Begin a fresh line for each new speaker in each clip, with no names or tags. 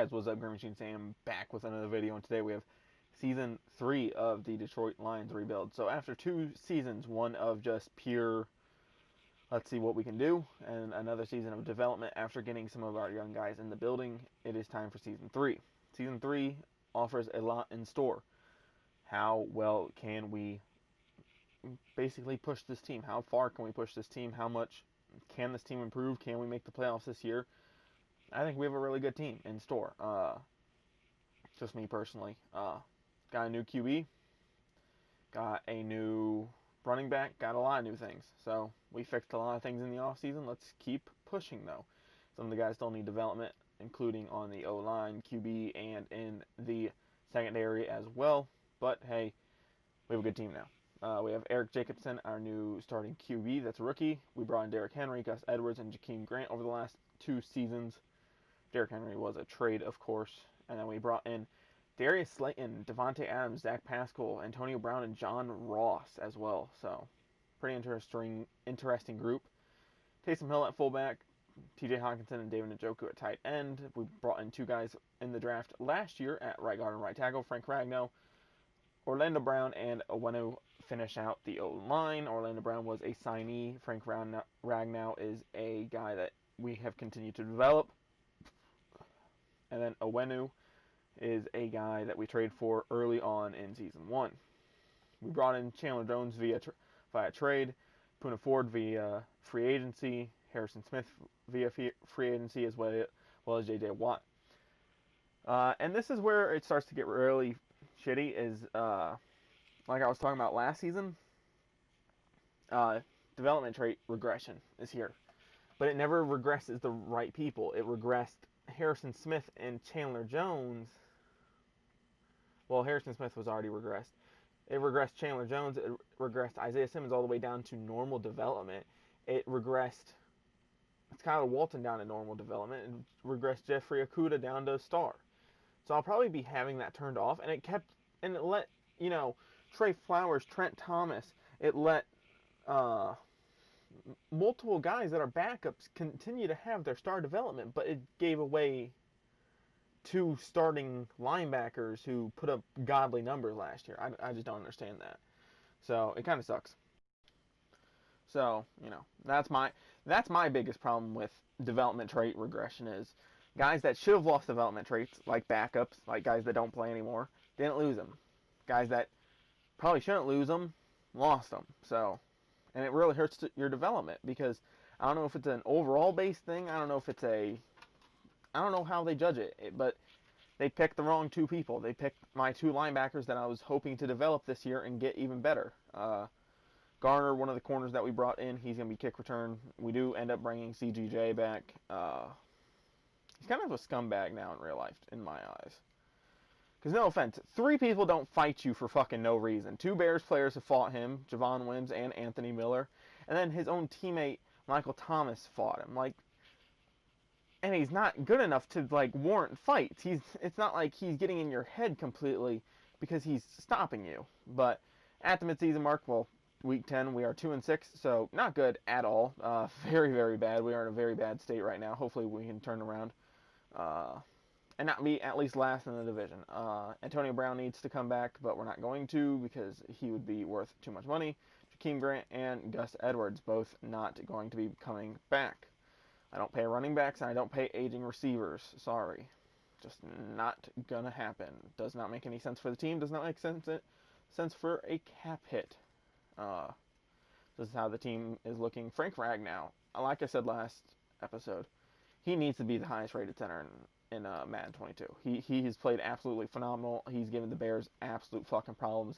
guys, what's up? Green Machine Sam back with another video, and today we have Season 3 of the Detroit Lions rebuild. So after 2 seasons, one of just pure, let's see what we can do, and another season of development after getting some of our young guys in the building, it is time for Season 3. Season 3 offers a lot in store. How well can we basically push this team? How far can we push this team? How much can this team improve? Can we make the playoffs this year? I think we have a really good team in store. Just me personally. Got a new QB. Got a new running back. Got a lot of new things. So we fixed a lot of things in the offseason. Let's keep pushing, though. Some of the guys still need development, including on the O-line, QB, and in the secondary as well. But, hey, we have a good team now. We have Eric Jacobson, our new starting QB. That's a rookie. We brought in Derrick Henry, Gus Edwards, and Jakeem Grant over the last 2 seasons. Derrick Henry was a trade, of course. And then we brought in Darius Slayton, Devontae Adams, Zach Pascal, Antonio Brown, and John Ross as well. So, pretty interesting group. Taysom Hill at fullback, TJ Hawkinson and David Njoku at tight end. We brought in 2 guys in the draft last year at right guard and right tackle, Frank Ragnow. Orlando Brown and Owenu finish out the O-line. Orlando Brown was a signee. Frank Ragnow is a guy that we have continued to develop. And then Owenu is a guy that we traded for early on in Season 1. We brought in Chandler Jones via trade, Poona Ford via free agency, Harrison Smith via free agency, as well as J.J. Watt. And this is where it starts to get really shitty, is like I was talking about last season, development trait regression is here. But it never regresses the right people. It regressed Harrison Smith and Chandler Jones. Well, Harrison Smith was already regressed. It regressed Chandler Jones. It regressed Isaiah Simmons all the way down to normal development. It regressed Skylar Walton down to normal development, and regressed Jeffrey Okudah down to star. So I'll probably be having that turned off, and it let, Trey Flowers, Trent Thomas, it let multiple guys that are backups continue to have their star development, but it gave away 2 starting linebackers who put up godly numbers last year. I just don't understand that. So it kind of sucks. So, that's my biggest problem with development trait regression is guys that should have lost development traits, like backups, like guys that don't play anymore, didn't lose them. Guys that probably shouldn't lose them, lost them. So, and it really hurts your development, because I don't know if it's an overall based thing. I don't know how they judge it, but they picked the wrong 2 people. They picked my 2 linebackers that I was hoping to develop this year and get even better. Garner, one of the corners that we brought in, he's going to be kick return. We do end up bringing CGJ back. He's kind of a scumbag now in real life, in my eyes. Because no offense, 3 people don't fight you for fucking no reason. 2 Bears players have fought him, Javon Wims and Anthony Miller. And then his own teammate, Michael Thomas, fought him. And he's not good enough to, warrant fights. It's not like he's getting in your head completely because he's stopping you. But at the midseason mark, well, week 10, we are 2-6, so not good at all. Very, very bad. We are in a very bad state right now. Hopefully we can turn around and not be at least last in the division. Antonio Brown needs to come back, but we're not going to because he would be worth too much money. Jakeem Grant and Gus Edwards, both not going to be coming back. I don't pay running backs, and I don't pay aging receivers. Sorry. Just not going to happen. Does not make any sense for the team. Does not make sense for a cap hit. This is how the team is looking. Frank Ragnow, like I said last episode, he needs to be the highest rated center in Madden 22. He has played absolutely phenomenal. He's given the Bears absolute fucking problems.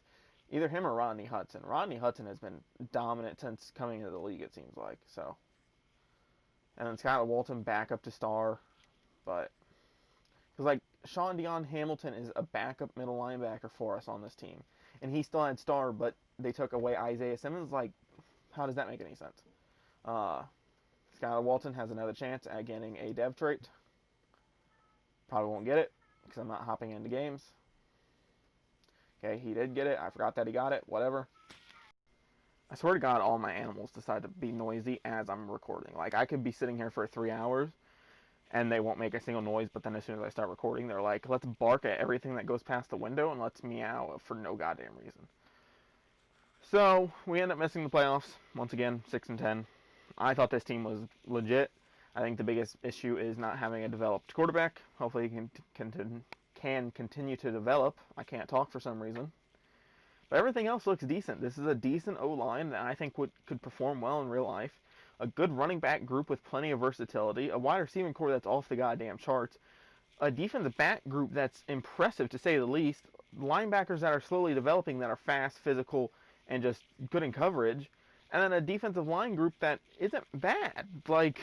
Either him or Rodney Hudson. Rodney Hudson has been dominant since coming into the league, it seems like. So, and then Skylar Walton back up to star, but because Sean Dion Hamilton is a backup middle linebacker for us on this team, and he still had star, but they took away Isaiah Simmons. How does that make any sense? Skylar Walton has another chance at getting a dev trait. Probably won't get it because I'm not hopping into games. Okay, he did get it. I forgot that he got it. Whatever. I swear to God, all my animals decide to be noisy as I'm recording. I could be sitting here for 3 hours, and they won't make a single noise, but then as soon as I start recording, they're like, let's bark at everything that goes past the window and let's meow for no goddamn reason. So, we end up missing the playoffs, once again, 6-10. I thought this team was legit. I think the biggest issue is not having a developed quarterback. Hopefully he can continue to develop. I can't talk for some reason. But everything else looks decent. This is a decent O-line that I think could perform well in real life. A good running back group with plenty of versatility. A wide receiving core that's off the goddamn charts. A defensive back group that's impressive, to say the least. Linebackers that are slowly developing that are fast, physical, and just good in coverage. And then a defensive line group that isn't bad. Like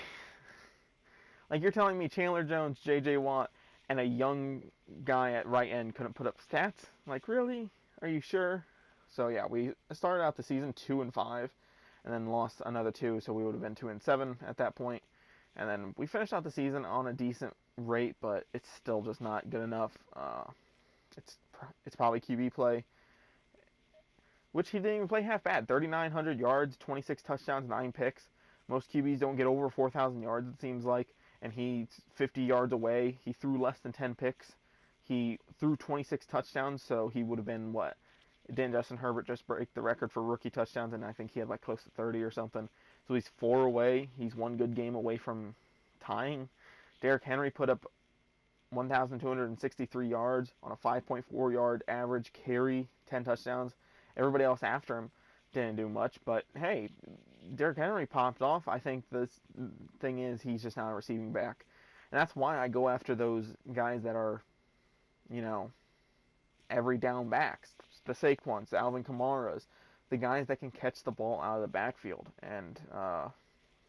you're telling me Chandler Jones, J.J. Watt, and a young guy at right end couldn't put up stats? Like, really? Are you sure? So yeah, we started out the season 2-5, and then lost another 2, so we would have been 2-7 at that point. And then we finished out the season on a decent rate, but it's still just not good enough. It's probably QB play, which he didn't even play half bad. 3,900 yards, 26 touchdowns, 9 picks. Most QBs don't get over 4,000 yards, it seems like, and he's 50 yards away. He threw less than 10 picks. He threw 26 touchdowns, so he would have been, what? Didn't Justin Herbert just break the record for rookie touchdowns, and I think he had like close to 30 or something. So he's 4 away. He's one good game away from tying. Derrick Henry put up 1,263 yards on a 5.4 yard average carry, 10 touchdowns. Everybody else after him didn't do much, but hey, Derrick Henry popped off. I think the thing is he's just not a receiving back. And that's why I go after those guys that are, every down backs. The Saquons, the Alvin Kamaras, the guys that can catch the ball out of the backfield. And,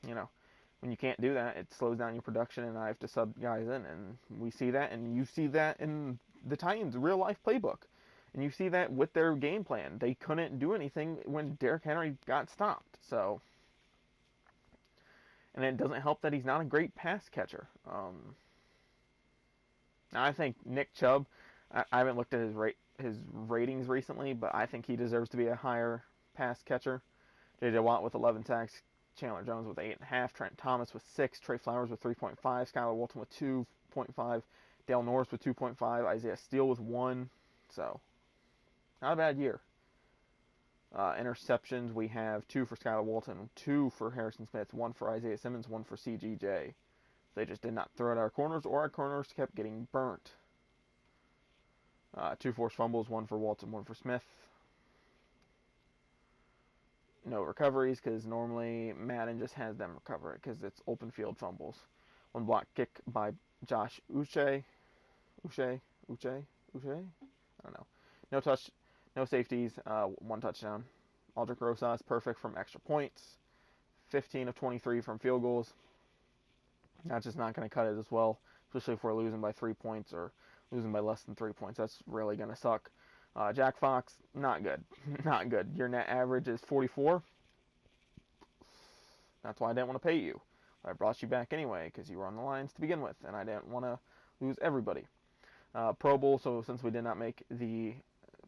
when you can't do that, it slows down your production, and I have to sub guys in. And we see that, and you see that in the Titans' real-life playbook. And you see that with their game plan. They couldn't do anything when Derrick Henry got stopped. So, and it doesn't help that he's not a great pass catcher. I think Nick Chubb, I haven't looked at his ratings recently, but I think he deserves to be a higher pass catcher. J.J. Watt with 11 sacks, Chandler Jones with 8.5, Trent Thomas with 6, Trey Flowers with 3.5, Skylar Walton with 2.5, Dale Norris with 2.5, Isaiah Steele with 1. So, not a bad year. Interceptions, we have 2 for Skylar Walton, 2 for Harrison Smith, 1 for Isaiah Simmons, 1 for CGJ. They just did not throw at our corners, or our corners kept getting burnt. 2 forced fumbles, 1 for Walton, 1 for Smith. No recoveries, because normally Madden just has them recover it, because it's open field fumbles. 1 block kick by Josh Uche. I don't know. No safeties, 1 touchdown. Aldrich Rosas, perfect from extra points. 15 of 23 from field goals. That's just not going to cut it as well, especially if we're losing by 3 points or losing by less than 3 points. That's really going to suck. Jack Fox, not good. Not good. Your net average is 44. That's why I didn't want to pay you. I brought you back anyway, because you were on the Lions to begin with, and I didn't want to lose everybody. Pro Bowl, so since we did not make the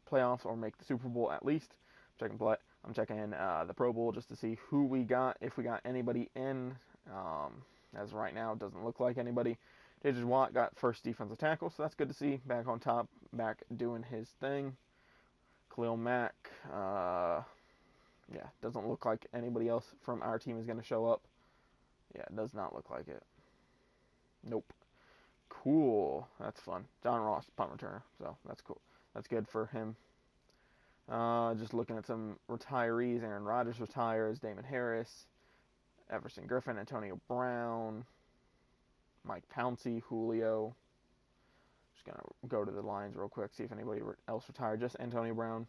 playoffs or make the Super Bowl at least, I'm checking the Pro Bowl just to see who we got, if we got anybody in. As of right now, it doesn't look like anybody. J.J. Watt got first defensive tackle, so that's good to see. Back on top, back doing his thing. Khalil Mack, doesn't look like anybody else from our team is going to show up. Yeah, it does not look like it. Nope. Cool. That's fun. John Ross, punt returner, so that's cool. That's good for him. Just looking at some retirees. Aaron Rodgers retires. Damon Harris. Everson Griffin, Antonio Brown, Mike Pouncey, Julio. Just going to go to the lines real quick, see if anybody else retired. Just Antonio Brown.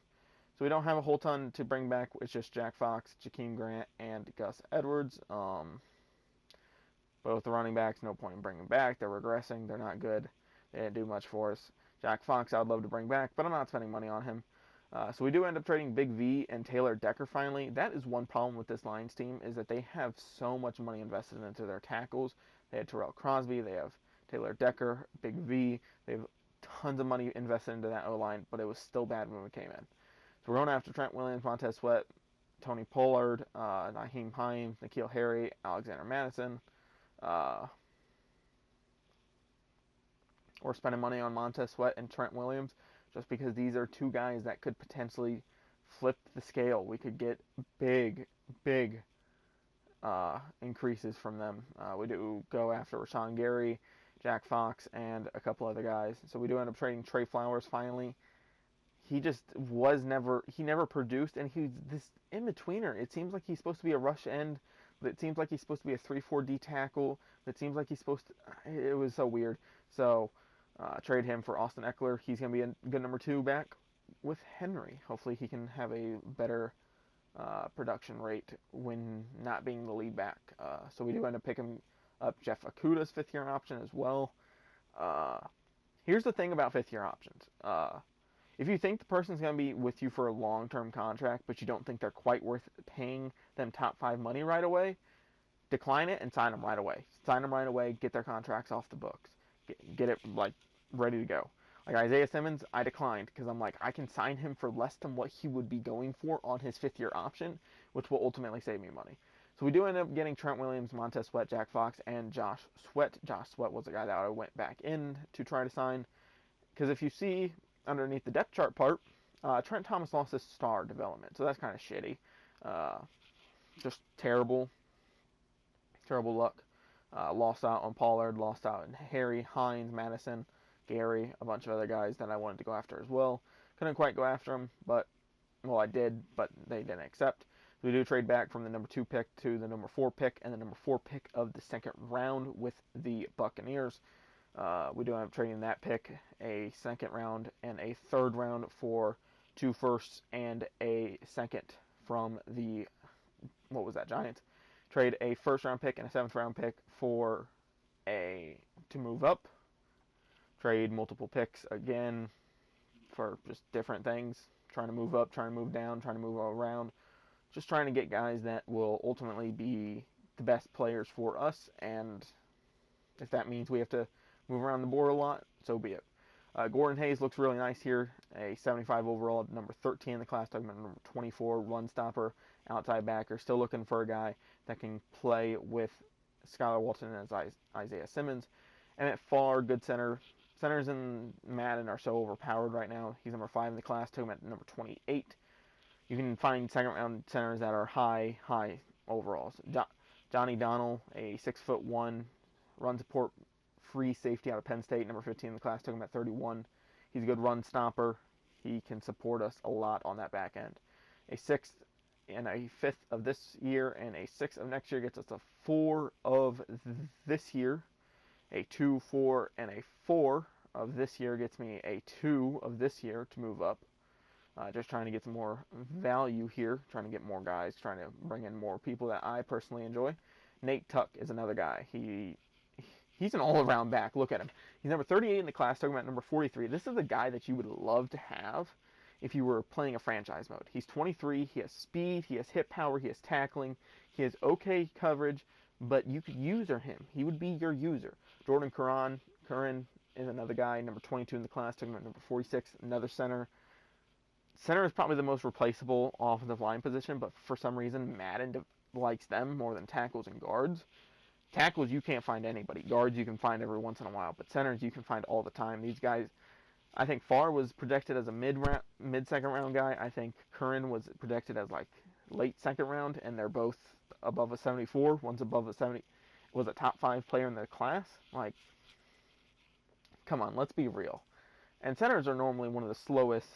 So we don't have a whole ton to bring back. It's just Jack Fox, Jakeem Grant, and Gus Edwards. Both the running backs, no point in bringing back. They're regressing. They're not good. They didn't do much for us. Jack Fox, I'd love to bring back, but I'm not spending money on him. So we do end up trading Big V and Taylor Decker finally. That is one problem with this Lions team, is that they have so much money invested into their tackles. They had Terrell Crosby, they have Taylor Decker, Big V. They have tons of money invested into that O-line, but it was still bad when we came in. So we're going after Trent Williams, Montez Sweat, Tony Pollard, Nyheim Hines, N'Keal Harry, Alexander Madison. We're spending money on Montez Sweat and Trent Williams just because these are two guys that could potentially flip the scale. We could get big increases from them. We do go after Rashawn Gary, Jack Fox, and a couple other guys. So we do end up trading Trey Flowers finally. He just he never produced, and he's this in-betweener. It seems like he's supposed to be a rush end, but it seems like he's supposed to be a 3-4 tackle. It seems like he's supposed to, it was so weird. So, trade him for Austin Eckler. He's going to be a good number 2 back with Henry. Hopefully he can have a better production rate when not being the lead back. So we do end up picking up Jeff Okudah's 5th-year option as well. Here's the thing about 5th-year options. If you think the person's going to be with you for a long-term contract, but you don't think they're quite worth paying them top 5 money right away, decline it and sign them right away. Sign them right away, get their contracts off the books. Get it, like, ready to go. Like Isaiah Simmons, I declined because I'm like, I can sign him for less than what he would be going for on his 5th-year option, which will ultimately save me money. So we do end up getting Trent Williams, Montez Sweat, Jack Fox, and Josh Sweat. Josh Sweat was the guy that I went back in to try to sign. Because if you see underneath the depth chart part, Trent Thomas lost his star development, so that's kind of shitty. Just terrible luck. Lost out on Pollard, lost out on Harry, Hines, Madison, Gary, a bunch of other guys that I wanted to go after as well. Couldn't quite go after them, but, well, I did, but they didn't accept. We do trade back from the number 2 pick to the number 4 pick, and the number 4 pick of the 2nd round with the Buccaneers. We do end up trading that pick, a 2nd round and a 3rd round for 2 firsts and a 2nd from the, Giants. Trade a 1st round pick and a 7th round pick for to move up. Trade multiple picks again for just different things. Trying to move up, trying to move down, trying to move around. Just trying to get guys that will ultimately be the best players for us, and if that means we have to move around the board a lot, so be it. Gordon Hayes looks really nice here. A 75 overall, number 13 in the class, talking about number 24, run stopper, outside backer. Still looking for a guy that can play with Skylar Walton and Isaiah Simmons. And at far, good center. Centers in Madden are so overpowered right now. He's number 5 in the class, talking about number 28. You can find 2nd round centers that are high overalls. Johnny Donnell, a 6'1", run support free safety out of Penn State, number 15 in the class, took him at 31. He's a good run stopper. He can support us a lot on that back end. A 6th and a 5th of this year and a 6th of next year gets us a 4 of this year. A 2, 4, and a 4 of this year gets me a 2 of this year to move up. Just trying to get some more value here, trying to get more guys, trying to bring in more people that I personally enjoy. Nate Tuck is another guy. He's an all-around back. Look at him. He's number 38 in the class, talking about number 43. This is a guy that you would love to have if you were playing a franchise mode. He's 23. He has speed. He has hit power. He has tackling. He has okay coverage, but you could user him. He would be your user. Jordan Curran is another guy, number 22 in the class, talking about number 46, another center. Center is probably the most replaceable offensive line position, but for some reason, Madden likes them more than tackles and guards. Tackles, you can't find anybody. Guards, you can find every once in a while, but centers, you can find all the time. These guys, I think Farr was projected as a mid-second round guy. I think Curran was projected as like late 2nd round, and they're both above a 74. One's above a 70. Was a top 5 player in their class. Like, come on, let's be real. And centers are normally one of the slowest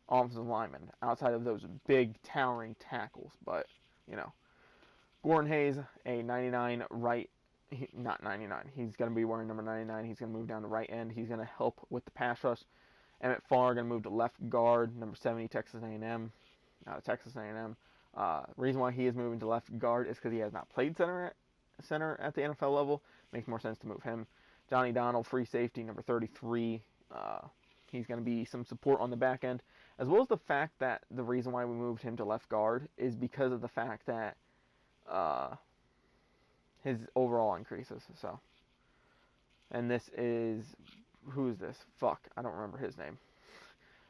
offensive linemen outside of those big towering tackles, but Gordon Hayes, a 99 right, not 99, he's going to be wearing number 99, he's going to move down to right end, he's going to help with the pass rush. Emmett Farr going to move to left guard, number 70, Texas A&M, Texas A&M. Reason why he is moving to left guard is because he has not played center at the NFL level. Makes more sense to move him. Johnny Donnell, free safety, number 33. He's going to be some support on the back end, as well as the fact that the reason why we moved him to left guard is because of the fact that his overall increases. So, and this is, who is this? Fuck, I don't remember his name.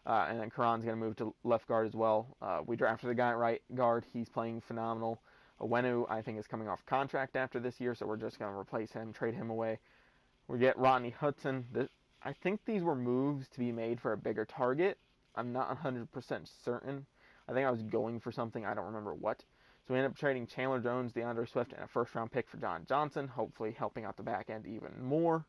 And then Karan's going to move to left guard as well. We drafted the guy at right guard. He's playing phenomenal. Owenu, I think, is coming off contract after this year, so we're just going to replace him, trade him away. We get Rodney Hudson. I think these were moves to be made for a bigger target. I'm not 100% certain. I think I was going for something. I don't remember what. So we ended up trading Chandler Jones, DeAndre Swift, and a first-round pick for John Johnson, hopefully helping out the back end even more.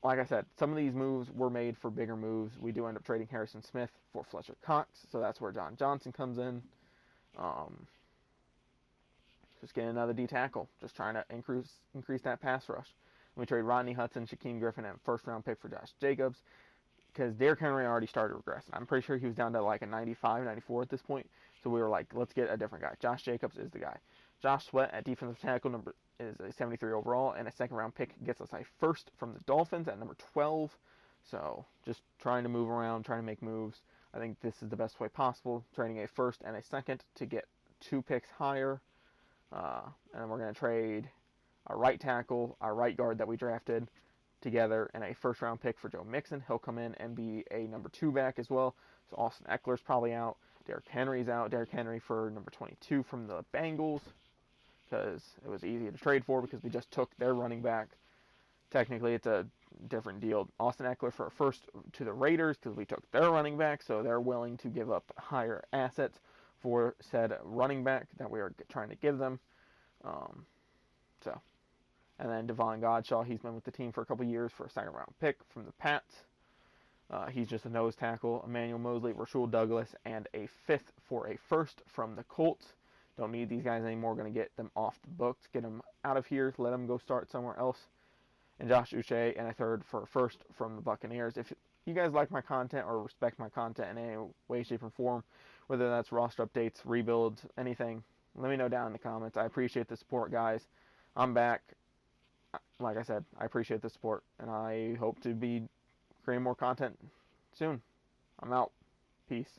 Like I said, some of these moves were made for bigger moves. We do end up trading Harrison Smith for Fletcher Cox, so that's where John Johnson comes in. Just getting another D tackle, just trying to increase that pass rush. We trade Rodney Hudson, Shaquem Griffin, and a first-round pick for Josh Jacobs, because Derrick Henry already started regressing. I'm pretty sure he was down to like a 95, 94 at this point. So we were like, let's get a different guy. Josh Jacobs is the guy. Josh Sweat at defensive tackle number is a 73 overall, and a second-round pick gets us a first from the Dolphins at number 12. So just trying to move around, trying to make moves. I think this is the best way possible, trading a first and a second to get 2 picks higher. And then we're going to trade our right tackle, our right guard that we drafted together, and a first-round pick for Joe Mixon. He'll come in and be a number 2 back as well. So Austin Eckler's probably out. Derrick Henry's out. Derrick Henry for number 22 from the Bengals, because it was easy to trade for because we just took their running back. Technically, it's a different deal. Austin Eckler for a first to the Raiders because we took their running back, so they're willing to give up higher assets for said running back that we are trying to give them. And then Devon Godshaw, he's been with the team for a couple years for a second-round pick from the Pats. He's just a nose tackle. Emmanuel Mosley, Rasul Douglas, and a 5th for a first from the Colts. Don't need these guys anymore. Going to get them off the books, get them out of here, let them go start somewhere else. And Josh Uche and a 3rd for a first from the Buccaneers. If you guys like my content or respect my content in any way, shape, or form, whether that's roster updates, rebuilds, anything, let me know down in the comments. I appreciate the support, guys. I'm back. Like I said, I appreciate the support, and I hope to be creating more content soon. I'm out. Peace.